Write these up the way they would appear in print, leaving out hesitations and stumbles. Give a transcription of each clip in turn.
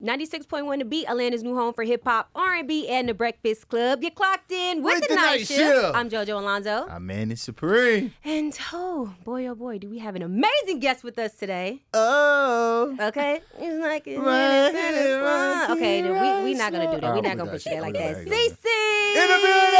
96.1 The Beat, Atlanta's new home for hip-hop, R&B, and The Breakfast Club. You clocked in with the night shift. I'm Jojo Alonzo. I'm Manny Supreme. And oh boy, do we have an amazing guest with us today. Oh. Okay? It's like it's Right, okay, right, we're not going to do that. We're not going to put you there like that. Cece! In the building!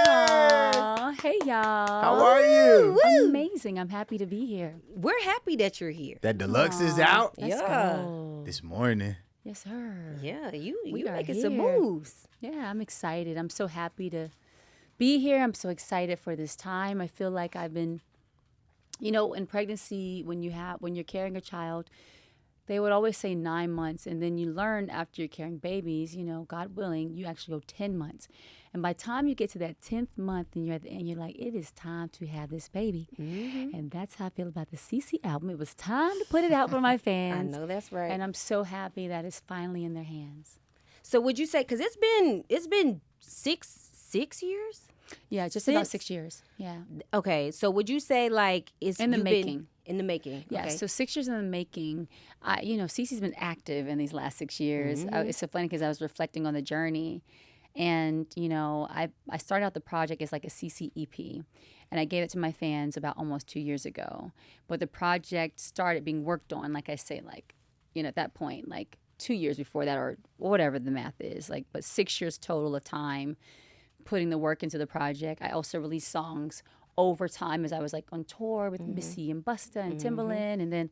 Aw, hey, y'all. How are you? I'm amazing. I'm happy to be here. We're happy that you're here. That deluxe is out Let's Yeah. go. this morning. Yes, sir. Yeah, you We are making some here. moves. Yeah, I'm excited. I'm so happy to be here. I'm so excited for this time. I feel like I've been, in pregnancy, when you're carrying a child, they would always say 9 months, and then you learn after you're carrying babies, God willing, you actually go 10 months. And by the time you get to that 10th month and you're at the end, you're like, it is time to have this baby. Mm-hmm. And that's how I feel about the CC album. It was time to put it out for my I fans. know that's right. And I'm so happy that it's finally in their hands. So would you say, because it's been six years? Yeah, just about Since- 6 years. Yeah. Okay, so would you say like it's In the you've been- making. in the making. Yeah, okay. so 6 years in the making. Cece's been active in these last 6 years. It's so funny because I was reflecting on the journey. And, I started out the project as like a CC EP. And I gave it to my fans about almost 2 years ago. But the project started being worked on, like I say, at that point, like 2 years before that or whatever the math is. But 6 years total of time putting the work into the project. I also released songs over time as I was on tour with Missy and Busta and Timbaland. And then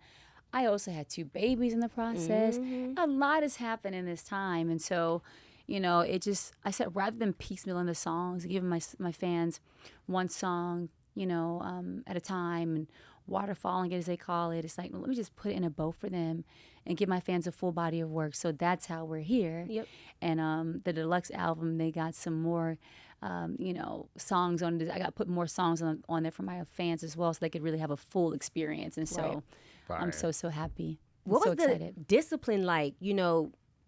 I also had 2 babies in the process. A lot has happened in this time. And so, I said rather than piecemealing the songs, giving my fans one song, at a time and waterfalling it as they call it. It's like, well, let me just put it in a bow for them and give my fans a full body of work. So that's how we're here. Yep. And the deluxe album, they got some more, songs on it. I got put more songs on there for my fans as well, so they could really have a full experience. And so I'm so happy. What so was excited. the discipline like?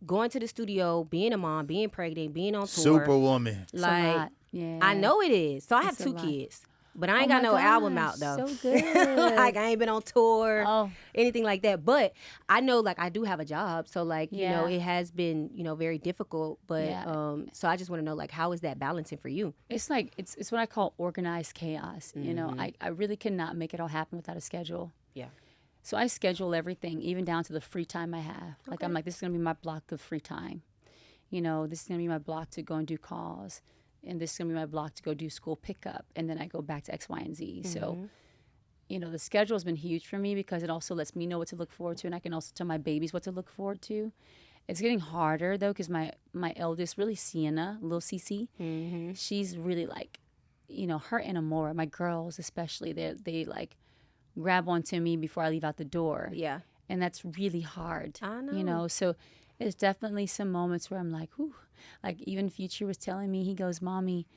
Going to the studio, being a mom, being pregnant, being on tour. Superwoman. It's a lot. Yeah. I know it is. So I have It's a 2 lot. kids, but I ain't Oh got my no album out gosh, though. so good. I ain't been on tour, Oh. anything like that. But I know I do have a job, so Yeah. it has been very difficult. But Yeah. so I just want to know how is that balancing for you? It's it's what I call organized chaos. I really cannot make it all happen without a schedule. Yeah. So I schedule everything, even down to the free time I have. I'm like, this is going to be my block of free time. This is going to be my block to go and do calls. And this is going to be my block to go do school pickup. And then I go back to X, Y, and Z. So, the schedule has been huge for me because it also lets me know what to look forward to. And I can also tell my babies what to look forward to. It's getting harder, though, because my eldest, really Sienna, little Cece, she's really her and Amora, my girls especially, they grab onto me before I leave out the door. Yeah. And that's really hard. I know. So there's definitely some moments where I'm like, whew. Even Future was telling me, he goes, Mommy,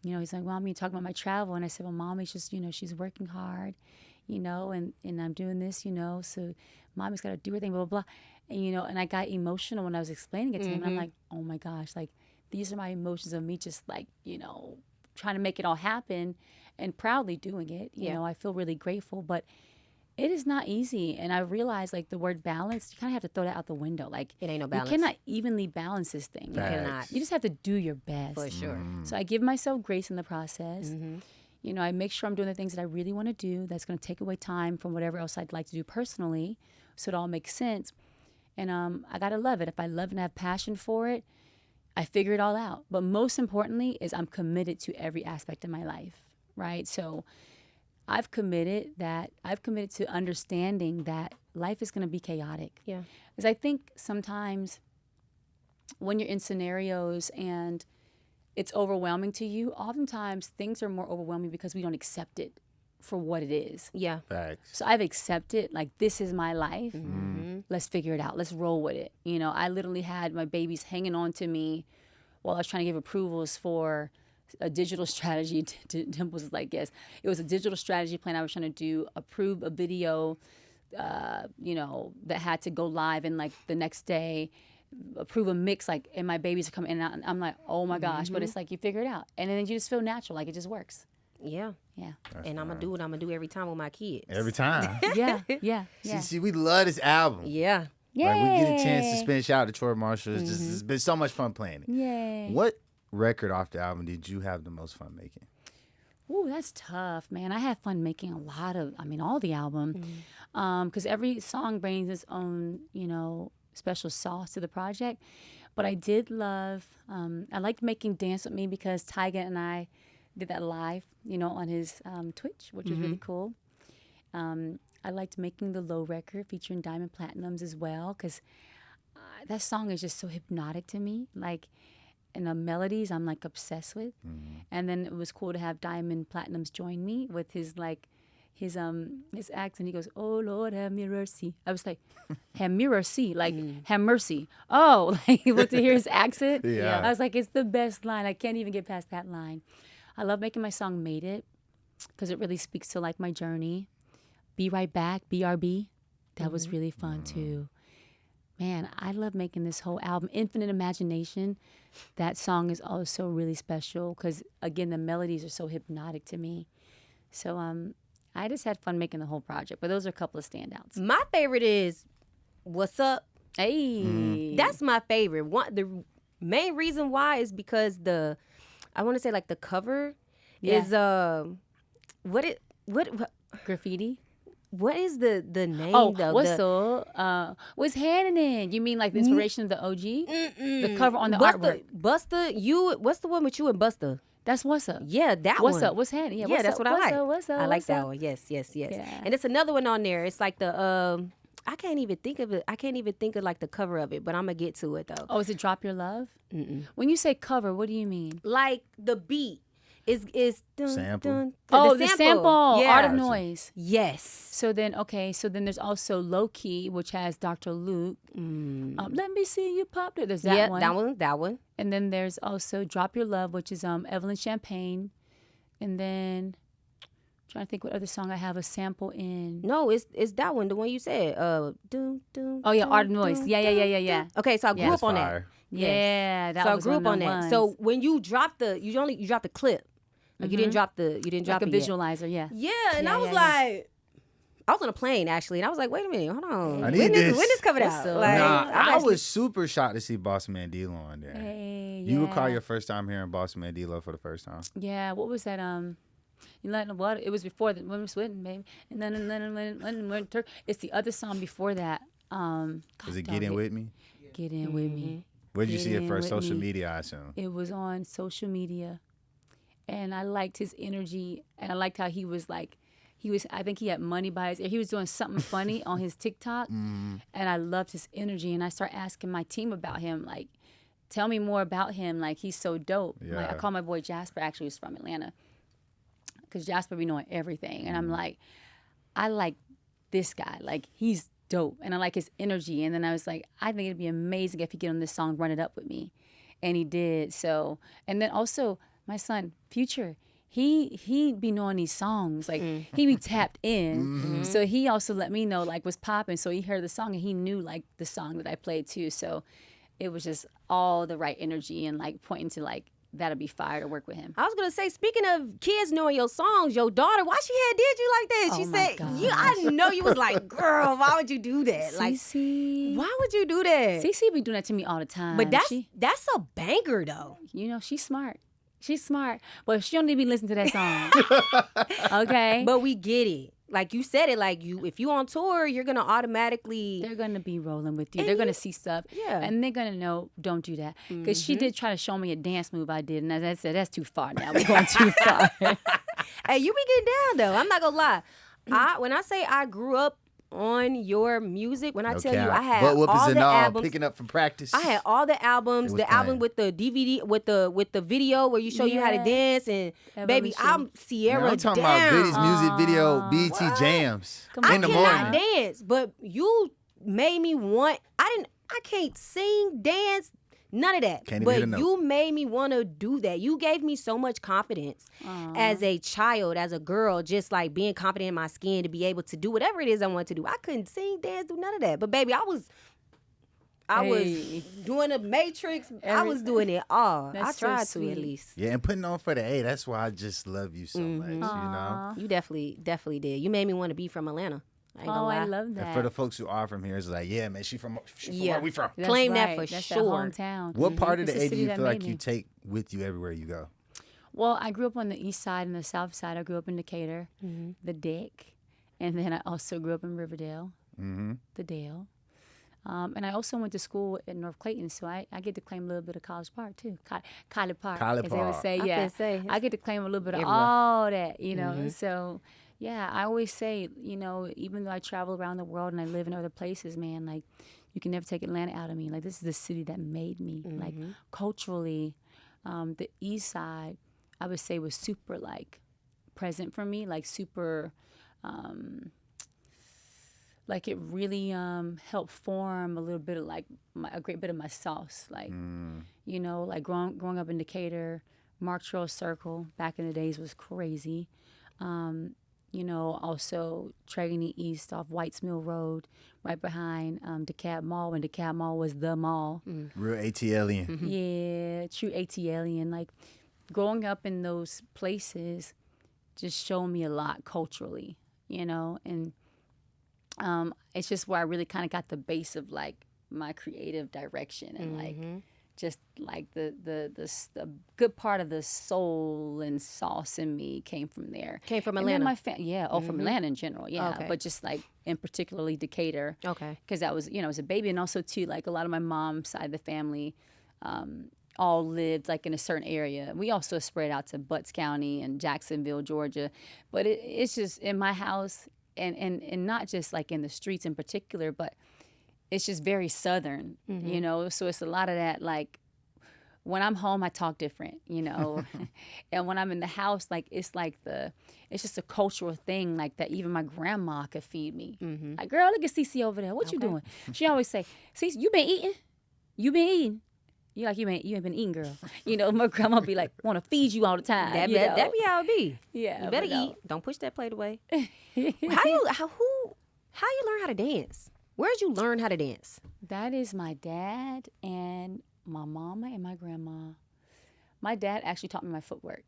he's like, Mommy, you talking about my travel. And I said, well, Mommy's just, she's working hard, and I'm doing this, so Mommy's got to do her thing, blah, blah, blah. And, and I got emotional when I was explaining it to him. And I'm like, oh my gosh, these are my emotions of me just trying to make it all happen and proudly doing it. I feel really grateful, but it is not easy. And I realized the word balance, you kind of have to throw that out the window. It ain't no balance. You cannot evenly balance this thing. You cannot. You just have to do your best. For sure. So I give myself grace in the process. I make sure I'm doing the things that I really want to do that's going to take away time from whatever else I'd like to do personally, so it all makes sense. And I got to love it. If I love and have passion for it, I figure it all out. But most importantly is I'm committed to every aspect of my life, right? So I've committed to understanding that life is going to be chaotic. Yeah. Because I think sometimes when you're in scenarios and it's overwhelming to you, oftentimes things are more overwhelming because we don't accept it for what it is. Yeah. Facts. So I've accepted, this is my life. Let's figure it out. Let's roll with it. I literally had my babies hanging on to me while I was trying to give approvals for a digital strategy. Dimple was like, yes. It was a digital strategy plan I was trying to do, approve a video, that had to go live in the next day, approve a mix, and my babies are coming in and out. And I'm like, oh my gosh. But it's you figure it out. And then you just feel natural, it just works. Yeah. Yeah. And I'm going to do what I'm going to do every time with my kids. Every time. Yeah. Yeah. Yeah. See, we love this album. Yeah. Yay. Like, we get a chance to spend. Shout out to Troy Marshall. It's been so much fun playing it. Yay. What record off the album did you have the most fun making? Ooh, that's tough, man. I had fun making all the album. Because every song brings its own, special sauce to the project. But I did love, I liked making Dance With Me because Tyga and I did that live, on his Twitch, which was really cool. I liked making the Low record featuring Diamond Platinums as well because that song is just so hypnotic to me. Like, and the melodies I'm like obsessed with. And then it was cool to have Diamond Platinums join me with his accent. He goes, "Oh Lord, have mercy." I was like, "Have mercy," like have mercy. Oh, like to hear his accent. Yeah. I was like, it's the best line. I can't even get past that line. I love making my song "Made It" because it really speaks to like my journey. "Be Right Back," BRB. That was really fun too. Man, I love making this whole album. Infinite Imagination. That song is also really special because again, the melodies are so hypnotic to me. So I just had fun making the whole project, but those are a couple of standouts. My favorite is "What's Up." Hey, That's my favorite. The main reason why is because the cover is what graffiti. what is the name though? What's happening? You mean like the inspiration of the OG? The cover on the artwork. Busta, what's the one with you and Busta? That's What's Up. Yeah, that What's one. Up? What's happening? Yeah, that's what I like. What's up? I like What's that up? one. Yes. Yeah. And it's another one on there. It's like the I can't even think of it. I can't even think of like the cover of it, but I'm gonna get to it though. Oh, is it Drop Your Love? When you say cover, what do you mean? Like the beat is Sample. The sample. Yeah. Art of Noise. Yes. So then there's also Low Key, which has Dr. Luke. Let me see you pop it. There's that one. That one. And then there's also Drop Your Love, which is Evelyn Champagne. And then trying to think what other song I have a sample in. No, it's that one, the one you said. Oh yeah, Art of Noise. Yeah. Okay, so I grew up on that. Fire. Yeah, that So I was grew up on that. ones. So when you dropped the clip. Like you didn't drop like it a yet. visualizer, yeah. Yeah, and Yeah, I was yeah, like, I was on a plane actually, and I was like, wait a minute, hold on. I need When this. this coming What's out? up? Like, I was super shocked to see Boss Man D-Lo on there. Hey, You yeah. recall your first time hearing Boss Man D-Lo for the first time? Yeah, what was that? You let the water. It was before the Women Sweating, baby. And then it's the other song before that. Was it Get In With Me? Get In With Me. Where'd you Get see it In first? With Social Me. media, I assume. It was on social media, and I liked his energy, and I liked how he was like. I think he had money by his ear. He was doing something funny on his TikTok, and I loved his energy. And I started asking my team about him, like, tell me more about him. Like, he's so dope. Yeah. Like, I called my boy Jasper, actually, who's from Atlanta, because Jasper be knowing everything. And I'm like, I like this guy. Like, he's dope. And I like his energy. And then I was like, I think it'd be amazing if he get on this song, Run It Up with me. And he did. So, and then also my son, Future, he be knowing these songs. Like, he be tapped in. So he also let me know, like, what's popping. So he heard the song and he knew, like, the song that I played too. So it was just all the right energy and, like, pointing to, like, that'll be fire to work with him. I was gonna say, speaking of kids knowing your songs, your daughter, why she had did you like that? She Oh my said, gosh. I know you was like, girl, why would you do that? Like, Cece. why would you do that? Cece be doing that to me all the time. But She- that's a banger though. she's smart. She's smart. But she don't need to be listening to that song. Okay? But we get it. Like you said it, like if you on tour, you're gonna automatically. They're going to be rolling with you. And They're going you- to see stuff. Yeah. And they're going to know, don't do that. Because she did try to show me a dance move I did. And I said, that's too far now. We're going too far. Hey, you be getting down though. I'm not gonna lie. When I say I grew up on your music, when I tell you I had Butt whoopers all and the all, albums. picking up from practice. I had all the albums, It was the album playing. with the DVD, with the video where you show you how to Yeah. dance, and baby, Evolution. I'm Ciara I'm talking down. about Goodies music video, BT Jams I in the cannot morning. dance, but you made me want. I can't sing, dance, none of that. Can't even but hit a note. you made me want to do that. You gave me so much confidence as a child, as a girl, just like being confident in my skin to be able to do whatever it is I want to do. I couldn't sing, dance, do none of that. But baby, I was Hey. doing the Matrix. I was doing it all. That's I so tried to sweet. at least. Yeah, and putting on for the A. That's why I just love you so much, you know? You definitely did. You made me want to be from Atlanta. I ain't gonna I lie. love that. And for the folks who are from here, it's like, yeah, man, she from where we from. That's Claim that right. for That's sure. That hometown. What part of It's the A do city you that feel like made you me. take with you everywhere you go? Well, I grew up on the east side and the south side. I grew up in Decatur, the Dick, and then I also grew up in Riverdale, the Dale. And I also went to school at North Clayton, so I get to claim a little bit of College Park too. College Park, College as they would Park. say. I Yeah, can say I get to claim a little bit of everywhere. all that, you know. So, yeah, I always say, you know, even though I travel around the world and I live in other places, man, like, you can never take Atlanta out of me. Like, this is the city that made me. Like, culturally, the east side, I would say, was super, like, present for me, like, super... like it really helped form a little bit of like a great bit of my sauce. Like, you know, like growing up in Decatur, Mark Trail Circle back in the days was crazy. You know, also Tregony East off Whites Mill Road, right behind DeKalb Mall, when DeKalb Mall was the mall. Real ATLian. Yeah, true ATLian. Like, growing up in those places just showed me a lot culturally, you know, and it's just where I really kind of got the base of like my creative direction and like just like the good part of the soul and sauce in me came from there. Came from And then Atlanta. from Atlanta in general, yeah. Okay. But just like in particularly Decatur, Okay. because that was, you know, as a baby, and also too like a lot of my mom's side of the family all lived like in a certain area. We also spread out to Butts County and Jacksonville, Georgia, but it's just in my house. And not just like in the streets in particular, but it's just very Southern, you know? So it's a lot of that, like, when I'm home, I talk different, you know? And when I'm in the house, like, it's just a cultural thing, like, that even my grandma could feed me. Like, girl, look at Cece over there. What you doing? She always say, Cece, you been eating? You been eating? You like, you ain't been eating, girl. You know, my grandma be like, want to feed you all the time. That you know? be how it be. Yeah. You better but no. eat. Don't push that plate away. How you learn how to dance? Where'd you learn how to dance? That is my dad and my mama and my grandma. My dad actually taught me my footwork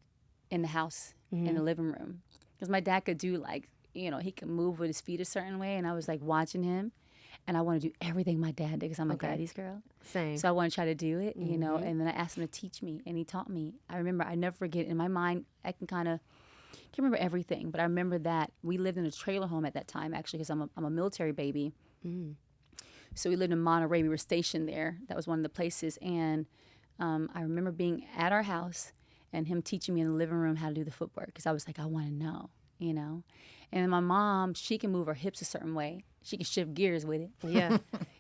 in the house, in the living room. Because my dad could do like, you know, he could move with his feet a certain way. And I was like watching him. And I want to do everything my dad did because I'm a daddy's girl. Same. So I want to try to do it, you know. And then I asked him to teach me, and he taught me. I remember, I never forget. In my mind, I can't remember everything, but I remember that we lived in a trailer home at that time, actually, because I'm a military baby. So we lived in Monterey. We were stationed there. That was one of the places. And I remember being at our house and him teaching me in the living room how to do the footwork because I was like, I want to know, you know. And my mom, she can move her hips a certain way. She can shift gears with it. Yeah.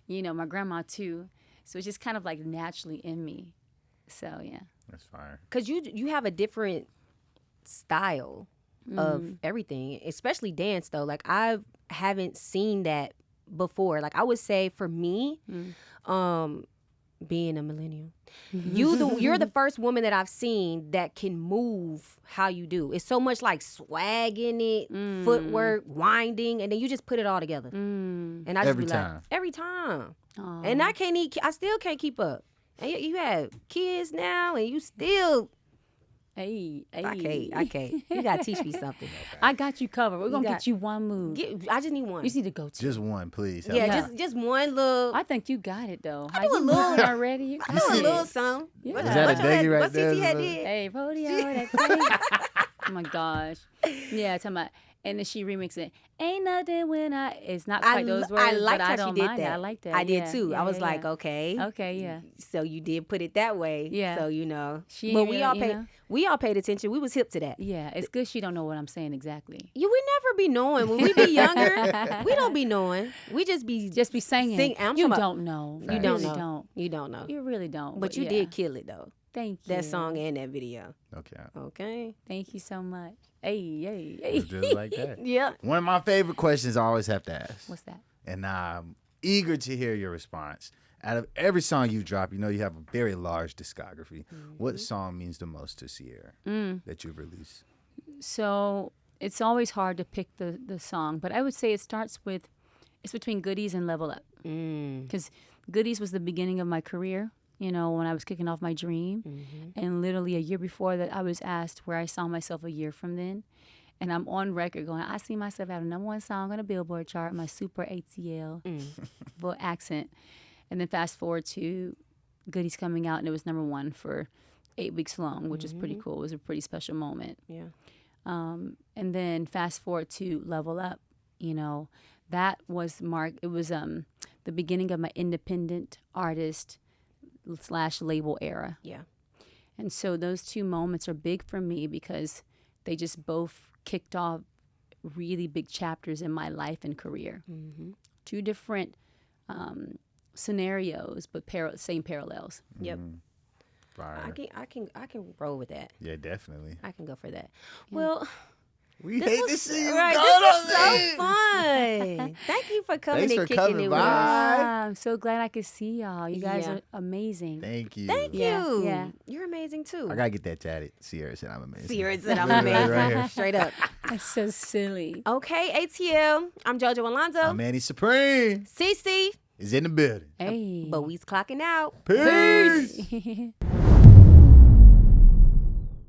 You know, my grandma too. So it's just kind of like naturally in me. So, yeah. That's fire. Because you have a different style of everything, especially dance, though. Like, I haven't seen that before. Like, I would say for me, being a millennial, you're the first woman that I've seen that can move how you do. It's so much like swag in it, footwork, winding, and then you just put it all together. And I just Every be time. like, every time. And I still can't keep up. And you have kids now, and you still. Hey. I can't. You gotta teach me something. I got you covered. We're going to got- get you one move. I just need one. You just need to go to. Just one, please. Yeah, Yeah. just one little. I think you got it, though. I do a little- already. You I got do a it. little something. Yeah. What- Is that what a you had- diggy right what there? Cece had did? Hey, rodeo, that thing. Oh, my gosh. Yeah, talking about. And then she remixed it. Ain't nothing when it's not quite those words, I liked but how I don't she did mind that. it. I like that. I did Yeah, too. yeah, I was yeah, like, yeah. okay. Okay, yeah. So you did put it that way. Yeah. So you know. She but ain't we really, all you paid. know? We all paid attention. We was hip to that. Yeah, it's good she don't know what I'm saying exactly. You would never be knowing when we be younger. We don't be knowing. We just be Just be singing. Sing- I'm You talking about- don't know. You You don't really know. don't. You don't know. You really don't. But you yeah. did kill it though. Thank you. That song and that video. Okay. Okay. Thank you so much. Hey. It's just like that. Yeah. One of my favorite questions I always have to ask, What's that? and I'm eager to hear your response. Out of every song you drop, you know you have a very large discography. What song means the most to Ciara that you've released? So it's always hard to pick the song, but I would say it's between Goodies and Level Up. Because Goodies was the beginning of my career, you know, when I was kicking off my dream. And literally a year before that, I was asked where I saw myself a year from then. And I'm on record going, I see myself having #1 song on a Billboard chart, my super ATL accent. And then fast forward to Goodies coming out, and it was #1 for 8 weeks long, which was pretty cool. It was a pretty special moment. Yeah. And then fast forward to Level Up, you know, that was it was the beginning of my independent artist / label era. Yeah. And so those 2 moments are big for me because they just both kicked off really big chapters in my life and career. 2 different scenarios, but same parallels. Yep. Fire. I can roll with that. Yeah, definitely. I can go for that. Well, We hate to see you right, go this was on so fun. Thank you for coming Thanks and for kicking coming it by. with us. Yeah, I'm so glad I could see y'all. You guys Yeah. are amazing. Thank you. Thank Yeah, you. yeah. You're amazing too. I gotta get that tatted. Ciara said I'm amazing. Ciara said I'm Literally amazing. right here. Straight up. That's so silly. Okay, ATL. I'm Jojo Alonzo. I'm Manny Supreme. CC. Is in the building. Hey. But we's clocking out. Peace. Peace.